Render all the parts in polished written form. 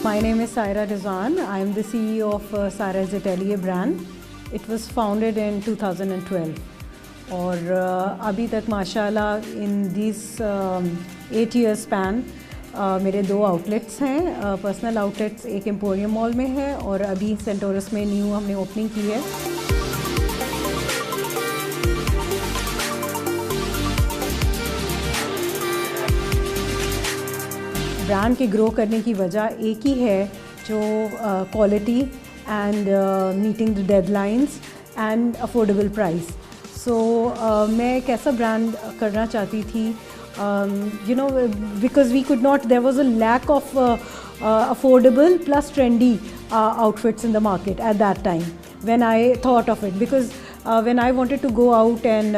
My name is Saira Rizwan. I am the CEO of Saira's Atelier brand. It was founded in 2012. और अभी तक माशाल्लाह in this 8 year span मेरे 2 outlets हैं, personal outlets एक emporium mall में है और अभी सेंटोरस में न्यू हमने ओपनिंग की है। ब्रांड के ग्रो करने की वजह एक ही है, जो quality and meeting the deadlines and affordable price. So मैं एक ऐसा ब्रांड करना चाहती थी, you know, because we could not, there was a lack of affordable plus trendy outfits in the market at that time when I thought of it, because when I wanted to go out and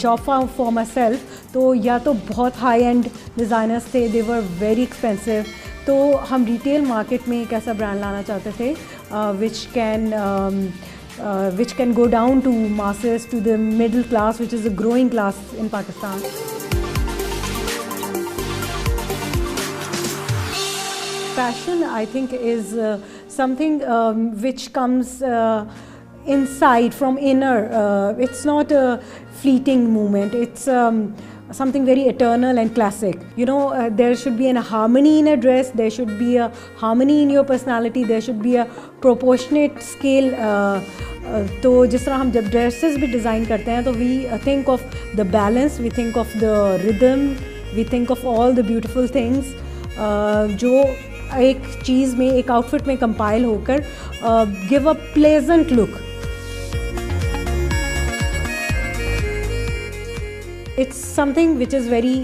shop for myself, तो या तो बहुत high end designers थे, they were very expensive, तो हम retail market में एक ऐसा brand लाना चाहते थे which can go down to masses, to the middle class, which is a growing class in Pakistan. Fashion, I think, is something which comes inside, from inner. It's not a fleeting movement. It's something very eternal and classic. You know, there should be a harmony in a dress. There should be a harmony in your personality. There should be a proportionate scale. तो जिस तरह हम जब dresses भी design करते हैं तो we think of the balance, we think of the rhythm, we think of all the beautiful things जो एक चीज़ में, एक आउटफिट में कंपाइल होकर give a pleasant look. It's something which is very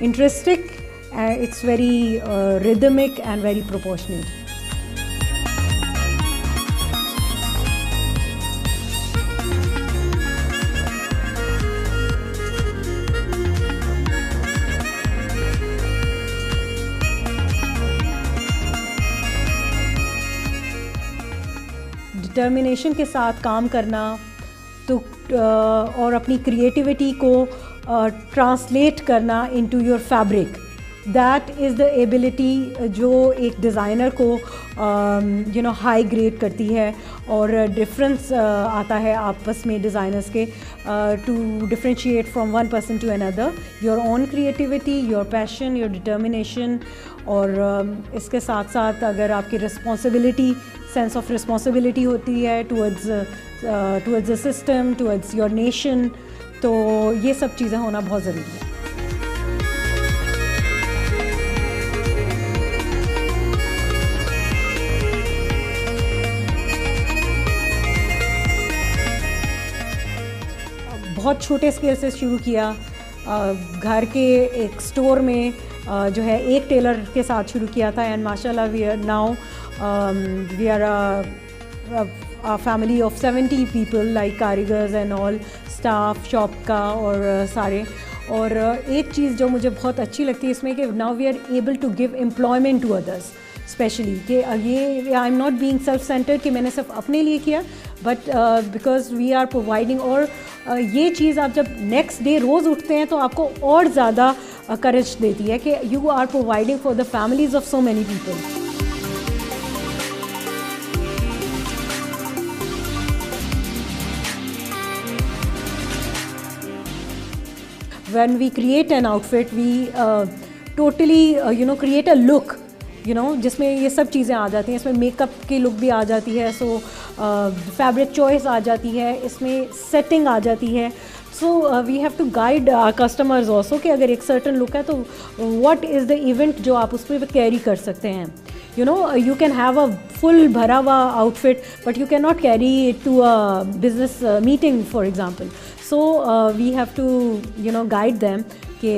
interesting, it's very rhythmic and very proportionate. Determination के साथ काम करना तो और अपनी क्रिएटिविटी को ट्रांसलेट करना into your fabric, that is the ability जो एक डिज़ाइनर को यू नो हाई ग्रेड करती है और डिफरेंस आता है आपस में डिज़ाइनर्स के, to differentiate from one person to another, your own creativity, your passion, your determination. और इसके साथ साथ अगर आपकी रिस्पॉन्सिबिलिटी, सेंस ऑफ रिस्पॉन्सिबिलिटी होती है towards the system, towards your nation, तो ये सब चीज़ें होना बहुत ज़रूरी है। बहुत छोटे स्केल से शुरू किया, घर के एक स्टोर में जो है एक टेलर के साथ शुरू किया था, एंड माशाल्लाह we are now we are a family of 70 people, like कारीगर्स एंड ऑल, स्टाफ शॉप का और सारे। और एक चीज़ जो मुझे बहुत अच्छी लगती है इसमें कि now we are able to give employment to others, specially कि ये I am not being self centred कि मैंने सिर्फ अपने लिए किया, but because we are providing. और ये चीज़ आप जब नेक्स्ट डे रोज़ उठते हैं तो आपको और ज़्यादा करेज देती है कि you are providing for the families of so many people. When we create an outfit, we totally you know create a look, you know, जिसमें ये सब चीज़ें आ जाती हैं। इसमें मेकअप की लुक भी आ जाती है, सो फैब्रिक चॉइस आ जाती है, इसमें सेटिंग आ जाती है। So we have to guide customers also कि अगर एक सर्टन लुक है तो व्हाट इज़ द इवेंट जो आप उस पर कैरी कर सकते हैं। You know, you can have a full भरा हुआ outfit, but you cannot carry it to a business meeting, for example. So we have to, you know, guide them कि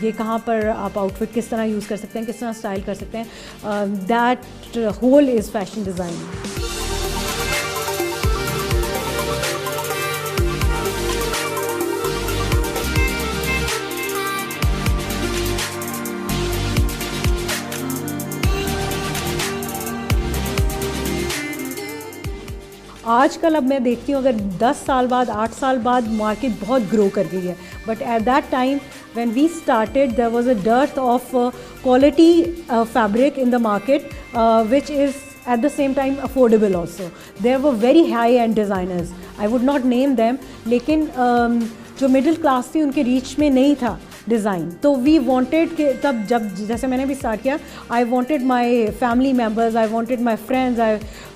ये कहाँ पर आप outfit किस तरह यूज़ कर सकते हैं, किस तरह स्टाइल कर सकते हैं। That whole is fashion design. आजकल अब मैं देखती हूँ अगर 10 साल बाद 8 साल बाद मार्केट बहुत ग्रो कर गई है, but at that time when we started there was a dearth of quality fabric in the market, which is at the same time affordable also. There were very high-end designers. I would not name them, लेकिन जो middle class थी उनके reach में नहीं था design. तो we wanted कि तब जब जैसे मैंने भी स्टार्ट किया, I wanted my family members, I wanted my friends,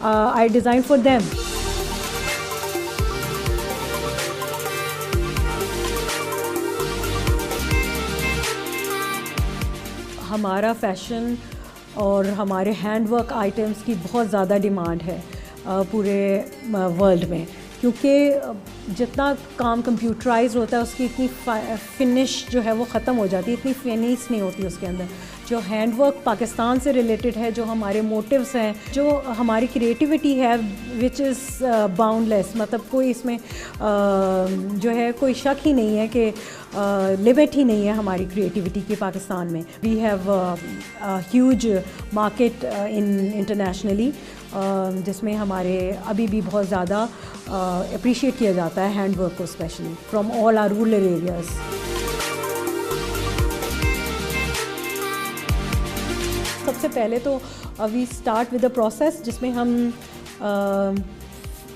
I design for them. हमारा फैशन और हमारे हैंडवर्क आइटम्स की बहुत ज़्यादा डिमांड है पूरे वर्ल्ड में, क्योंकि जितना काम कंप्यूटराइज होता है उसकी इतनी फिनिश जो है वो ख़त्म हो जाती है, इतनी फिनिश नहीं होती उसके अंदर. जो हैंडवर्क पाकिस्तान से रिलेटेड है, जो हमारे मोटिव्स हैं, जो हमारी क्रिएटिविटी है, विच इज़ बाउंडलेस, मतलब कोई इसमें जो है कोई शक ही नहीं है कि लिमिट ही नहीं है हमारी क्रिएटिविटी की पाकिस्तान में. We have huge market internationally, जिसमें हमारे अभी भी बहुत ज़्यादा अप्रिशिएट किया जाता है हैंडवर्क को, specially from all our rural areas. सबसे पहले तो we start with the process जिसमें हम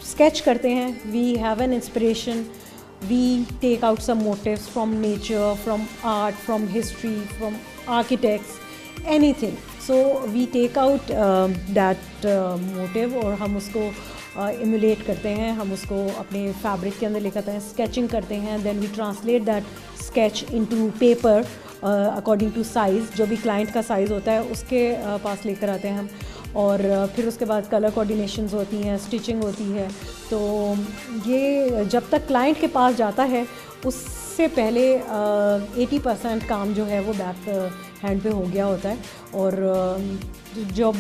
स्केच करते हैं. We have an inspiration, we take out some motives from nature, from art, from history, from architects, anything. So we take out that motive और हम उसको इमुलेट करते हैं, हम उसको अपने फैब्रिक के अंदर लेकर आते हैं, स्केचिंग करते हैं. Then we translate that sketch into paper according to size. जो भी क्लाइंट का साइज़ होता है उसके पास लेकर आते हैं हम. और फिर उसके बाद कलर कोऑर्डिनेशंस होती हैं, स्टिचिंग होती है. तो ये जब तक क्लाइंट के पास जाता है उससे पहले 80% काम जो है वो बैक हैंड पे हो गया होता है. और जब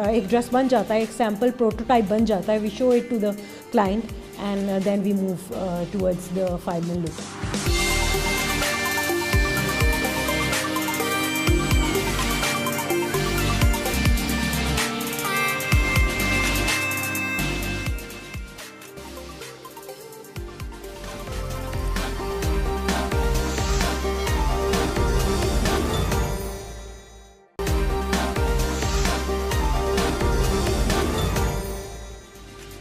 एक ड्रेस बन जाता है, एक सैम्पल प्रोटोटाइप बन जाता है, we show it to the client and then we move towards the final look.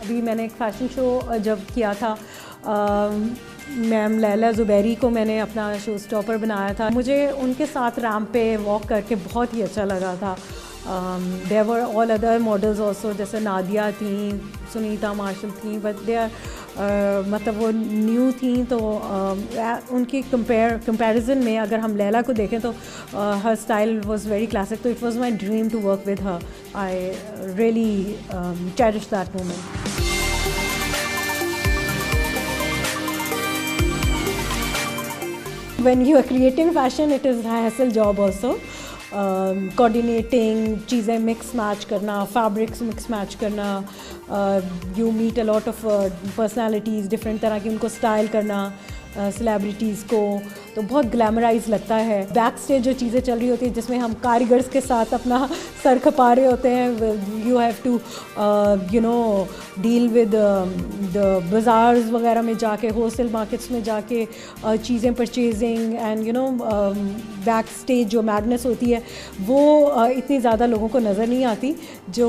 अभी मैंने एक फ़ैशन शो जब किया था, मैम लैला ज़ुबैरी को मैंने अपना शो स्टॉपर बनाया था. मुझे उनके साथ रैम्प पे वॉक करके बहुत ही अच्छा लगा था. There were all other models also, जैसे नादिया थी, सुनीता मार्शल थी, बट दे आर मतलब वो न्यू थी. तो उनकी कंपैरिजन में अगर हम लैला को देखें तो हर स्टाइल वाज वेरी क्लासिक. तो it was my dream to work with her. I really cherish that moment. When you are creating fashion, it is a hassle job also. Coordinating, चीज़ें mix match करना, fabrics mix match करना, you meet a lot of personalities, different तरह की उनको style करना, celebrities को, तो बहुत ग्लैमराइज लगता है. बैक स्टेज जो चीज़ें चल रही होती है जिसमें हम कारीगर्स के साथ अपना सर खपा रहे होते हैं. You have to you know deal with the bazaars वगैरह में जाके, होलसेल मार्केट्स में जाके चीज़ें purchasing and you know back stage जो मैडनेस होती है वो इतनी ज़्यादा लोगों को नज़र नहीं आती. जो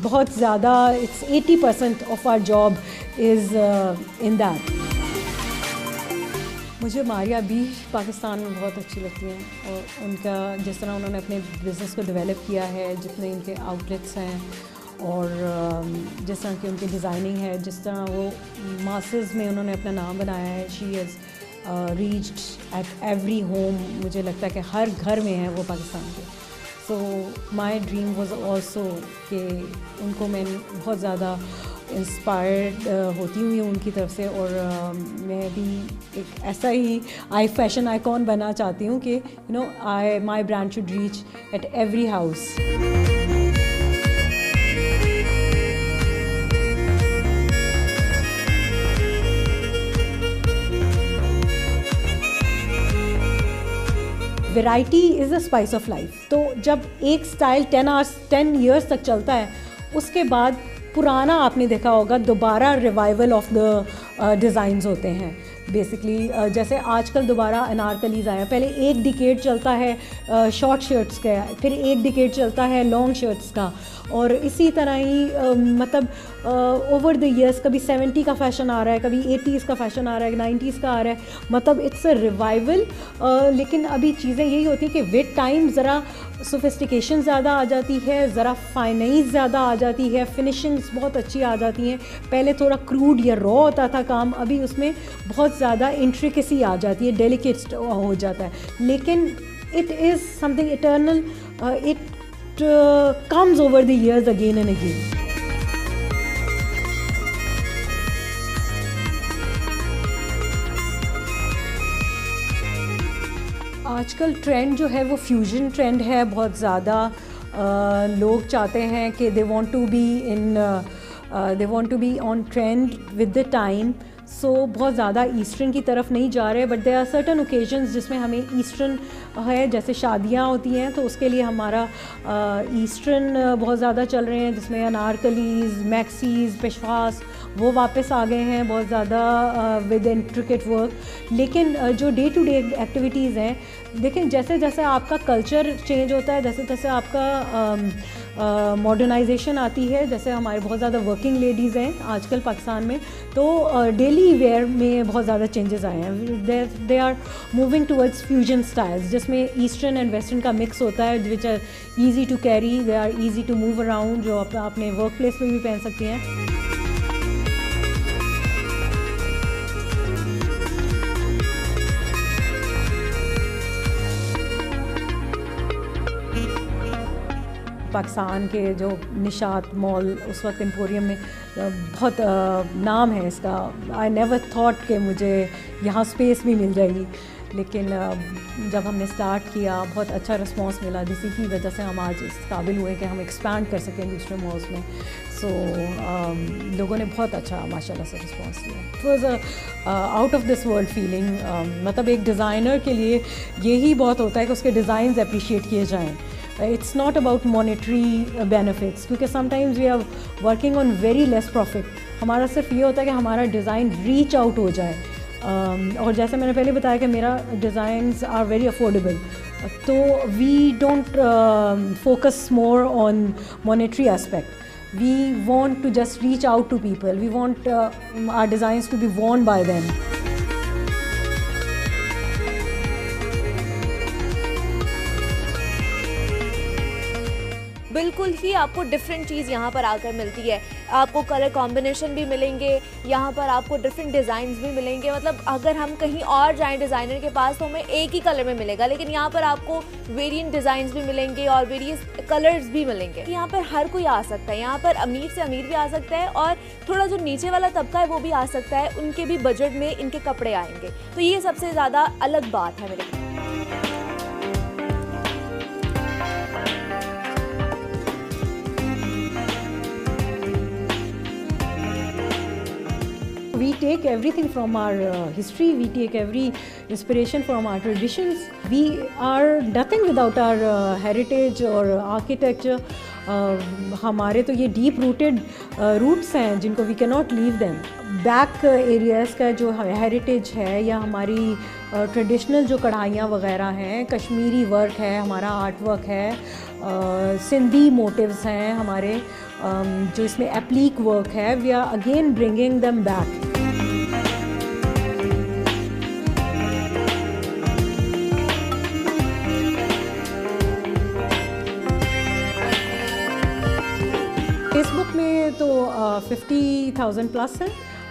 बहुत ज़्यादा, it's 80% of our job is in that. मुझे मारिया भी पाकिस्तान में बहुत अच्छी लगती हैं, और उनका जिस तरह उन्होंने अपने बिज़नेस को डेवलप किया है, जितने इनके आउटलेट्स हैं, और जिस तरह की उनकी डिज़ाइनिंग है, जिस तरह वो मासेस में उन्होंने अपना नाम बनाया है. She has reached at every home. मुझे लगता है कि हर घर में है वो पाकिस्तान के. सो माई ड्रीम वॉज ऑल्सो कि उनको मैं बहुत ज़्यादा इंस्पायर्ड होती हुई हूँ उनकी तरफ से, और मैं भी एक ऐसा ही फैशन आइकॉन बनना चाहती हूँ कि you know my brand should reach at every house. Variety is the spice of life. तो जब एक स्टाइल 10 ईयर्स तक चलता है, उसके बाद पुराना आपने देखा होगा दोबारा रिवाइवल ऑफ द डिज़ाइंस होते हैं. बेसिकली जैसे आजकल दोबारा अनारकलीज़ आया, पहले एक डिकेड चलता है शॉर्ट शर्ट्स का, फिर एक डिकेड चलता है लॉन्ग शर्ट्स का, और इसी तरह ही मतलब ओवर द ईयर्स कभी 70 का फ़ैशन आ रहा है, कभी 80s का फ़ैशन आ रहा है, 90s का आ रहा है, मतलब इट्स अ रिवाइवल। लेकिन अभी चीज़ें यही होती हैं कि विद टाइम ज़रा सोफिस्टिकेशन ज़्यादा आ जाती है, ज़रा फाइनाइज ज़्यादा आ जाती है, फिनिशिंग्स बहुत अच्छी आ जाती हैं। पहले थोड़ा क्रूड या रॉ होता था काम, अभी उसमें बहुत ज़्यादा इंट्रिकेसी आ जाती है, डेलिकेट हो जाता है, लेकिन it is something eternal, it comes over the years again and again. आजकल ट्रेंड जो है वो फ्यूजन ट्रेंड है बहुत ज़्यादा। लोग चाहते हैं कि they want to be on trend with the time, so बहुत ज़्यादा ईस्टर्न की तरफ नहीं जा रहे, but there are certain occasions जिसमें हमें ईस्टर्न है, जैसे शादियाँ होती हैं तो उसके लिए हमारा ईस्टर्न बहुत ज़्यादा चल रहे हैं, जिसमें अनारकलीज़, मैक्सीज़, पेशवास वो वापस आ गए हैं बहुत ज़्यादा विद इंट्रिकेट वर्क। लेकिन जो डे टू डे एक्टिविटीज़ हैं, देखें जैसे जैसे आपका कल्चर चेंज होता है, जैसे जैसे आपका मॉडर्नाइजेशन आती है, जैसे हमारे बहुत ज़्यादा वर्किंग लेडीज़ हैं आजकल पाकिस्तान में, तो डेली वेयर में बहुत ज़्यादा चेंजेस आए हैं। They are moving towards fusion styles, जिसमें ईस्टर्न एंड वेस्टर्न का मिक्स होता है, which are easy to carry, they are easy to move around, जो आप अपने वर्क प्लेस में भी पहन सकती हैं। पाकिस्तान के जो निशात मॉल उस वक्त एम्पोरियम में बहुत नाम है इसका। आई नेवर थॉट कि मुझे यहाँ स्पेस भी मिल जाएगी, लेकिन जब हमने स्टार्ट किया बहुत अच्छा रिस्पांस मिला, जिसी की वजह से हम आज इस काबिल हुए कि हम एक्सपैंड कर सकें दूसरे मॉल्स में। सो लोगों ने बहुत अच्छा माशाल्लाह से रिस्पांस दिया। It was a out of this world feeling. मतलब एक डिज़ाइनर के लिए यही बहुत होता है कि उसके डिज़ाइंस अप्रिशिएट किए जाएँ। It's not about monetary benefits, क्योंकि sometimes we are working on very less profit. हमारा सिर्फ ये होता है कि हमारा डिज़ाइन रीच आउट हो जाए, और जैसे मैंने पहले बताया कि मेरा डिज़ाइंस आर वेरी अफोर्डेबल, तो we don't focus more on monetary aspect. We want to just reach out to people. We want our designs to be worn by them. बिल्कुल ही आपको डिफरेंट चीज़ यहाँ पर आकर मिलती है। आपको कलर कॉम्बिनेशन भी मिलेंगे, यहाँ पर आपको डिफरेंट डिज़ाइंस भी मिलेंगे। मतलब अगर हम कहीं और जाएं डिज़ाइनर के पास तो हमें एक ही कलर में मिलेगा, लेकिन यहाँ पर आपको वेरिएंट डिज़ाइंस भी मिलेंगे और वेरियस कलर्स भी मिलेंगे। यहाँ पर हर कोई आ सकता है, यहाँ पर अमीर से अमीर भी आ सकता है, और थोड़ा जो नीचे वाला तबका है वो भी आ सकता है, उनके भी बजट में इनके कपड़े आएंगे। तो ये सबसे ज़्यादा अलग बात है मेरे लिए। We take everything from our history, we take every inspiration from our traditions. We are nothing without our heritage और architecture. हमारे तो ये deep rooted roots हैं जिनको we cannot leave them. Back areas का जो heritage है, या हमारी ट्रेडिशनल जो कढ़ाइयाँ वगैरह हैं, कश्मीरी वर्क है, हमारा आर्ट वर्क है, सिंधी मोटिव्स हैं हमारे, जो इसमें एप्लीक वर्क है, we are again bringing them back. Facebook में तो 50,000 प्लस है,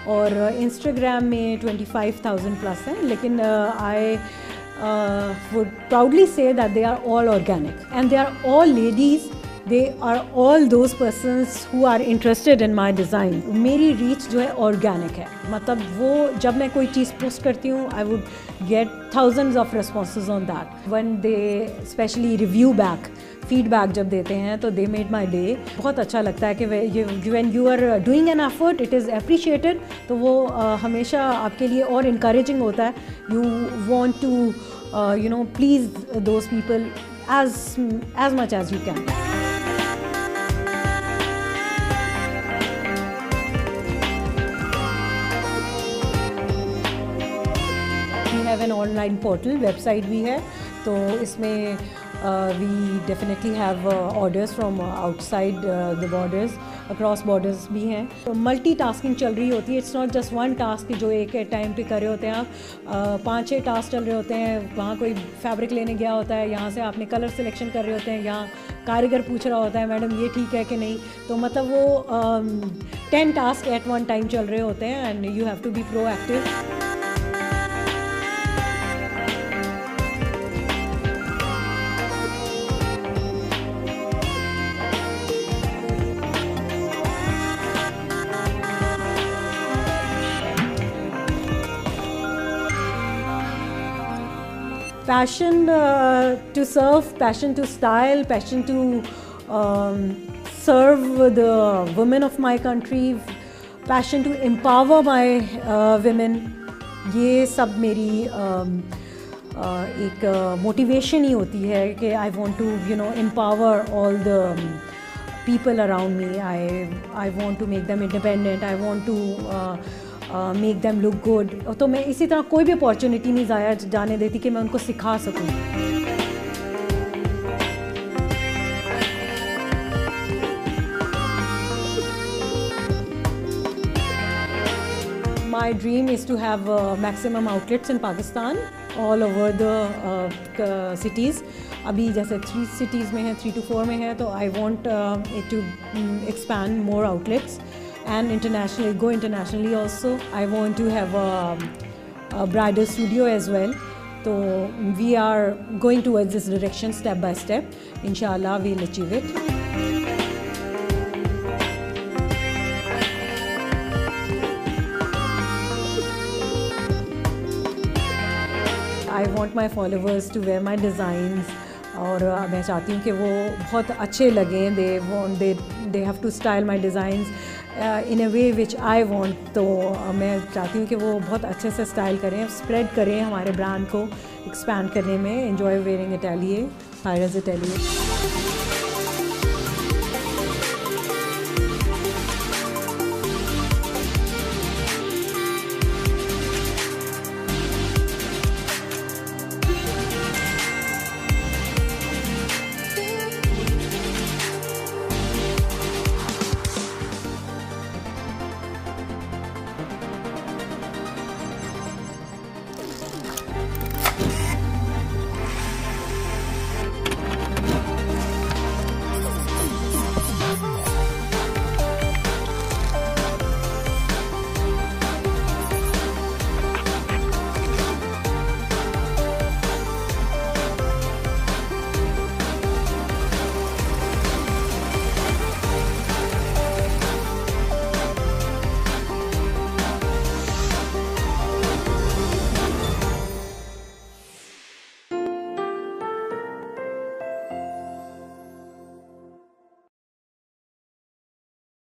और इंस्टाग्राम में 25,000 प्लस हैं, लेकिन आई would proudly say that they are all organic and they are all ladies. They are all those persons who are interested in my design. मेरी reach जो है ऑर्गेनिक है, मतलब वो जब मैं कोई चीज़ पोस्ट करती हूँ, I would get thousands of responses on that. When they especially review back, feedback जब देते हैं तो दे मेड माई डे। बहुत अच्छा लगता है कि when you are doing an effort it is appreciated, तो वो हमेशा आपके लिए और इनकरेजिंग होता है। You want to please those people as much as you can. Have an online portal, website भी है, तो इसमें we definitely have orders from outside the borders, across borders भी हैं। तो मल्टी टास्किंग चल रही होती है, it's not just one task जो एक टाइम पे कर रहे होते हैं आप। 5-6 टास्क चल रहे होते हैं, वहाँ कोई फैब्रिक लेने गया होता है, यहाँ से आपने कलर सिलेक्शन कर रहे होते हैं, यहाँ कारीगर पूछ रहा होता है मैडम ये ठीक है कि नहीं, तो मतलब वो 10 टास्क एट वन टाइम चल रहे होते हैं and you have to be proactive. Passion to serve, passion to style, passion to serve the women of my country, passion to empower my women, ये सब मेरी एक मोटिवेशन ही होती है कि I want to empower all the people around me. I want to make them independent. I want to make them look good. तो मैं इसी तरह कोई भी अपॉर्चुनिटी नहीं ज़ाया जाने देती कि मैं उनको सिखा सकूँ। My dream is to have maximum outlets in Pakistan, all over the cities. अभी जैसे 3 cities में है, 3 to 4 में है, तो I want it to expand more outlets and internationally, go internationally also. I want to have a bridal studio as well. So we are going towards this direction step by step. Inshallah, we'll achieve it. I want my followers to wear my designs. और मैं चाहती हूँ कि वो बहुत अच्छे लगें, they have to style my designs in a way which I want। तो मैं चाहती हूँ कि वो बहुत अच्छे से स्टाइल करें, स्प्रेड करें हमारे ब्रांड को एक्सपैंड करने में। Enjoy wearing atelier, Sairaz अटेलियर।